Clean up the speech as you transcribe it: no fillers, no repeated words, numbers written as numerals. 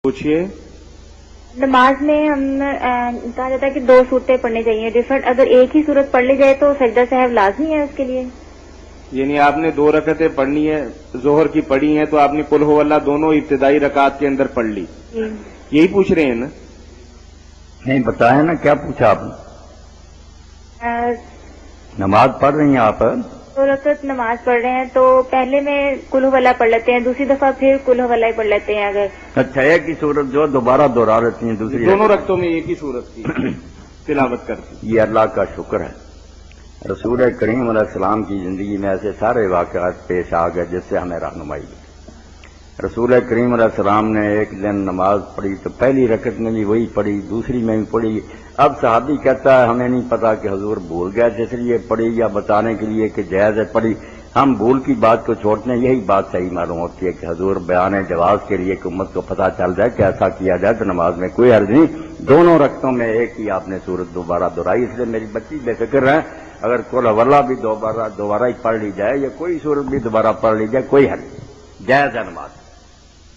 पूछिए। नमाज में हम कहा जाता है कि 2 सूरतें पढ़नी चाहिए डिफरेंट, अगर एक ही सूरत पढ़ ली जाए तो सजदा साहब लाजमी है उसके लिए? यानी आपने 2 रकतें पढ़नी है, जोहर की पढ़ी हैं, तो आपने कुल हु अल्लाह दोनों इब्तिदाई रकात के अंदर पढ़ ली, यही पूछ रहे हैं ना? नहीं बताया ना, क्या पूछा आपने? नमाज पढ़ रही हैं आप? 2 रकत नमाज पढ़ रहे हैं तो पहले में कुल हु अल्लाह पढ़ लेते हैं, दूसरी दफा फिर कुल हु अल्लाह ही पढ़ लेते हैं। अगर अच्छा, एक ही सूरत जो दोबारा दोहरा लेती हैं दूसरी, दोनों रकतों में एक ही सूरत की तिलावत करती, ये अल्लाह का शुक्र है। रसूल करीम अलैहिस्सलाम की जिंदगी में ऐसे सारे वाक़यात पेश आ गए जिससे हमें रहनुमाई मिली। रसूल करीम अलैहिस्सलाम ने एक दिन नमाज पढ़ी तो पहली रकत में भी वही पढ़ी, दूसरी में भी पढ़ी। अब सहाबी कहता है हमें नहीं पता कि हुजूर भूल गए थे इसलिए पढ़ी या बताने के लिए कि जायज़ है पढ़ी। हम भूल की बात को छोड़ते हैं, यही बात सही मालूम होती है कि हुजूर बयान जवाज के लिए कि उम्मत को पता चल जाए कि ऐसा किया जाए तो नमाज में कोई हर्ज नहीं। दोनों रकतों में एक ही आपने सूरत दोबारा दोहराई, इसलिए मेरी बच्ची बेफिक्र है। अगर कुल वल्ला भी दोबारा ही पढ़ ली जाए या कोई सूरत भी दोबारा पढ़ ली जाए कोई हर्ज नहीं, जायज़ है नमाज।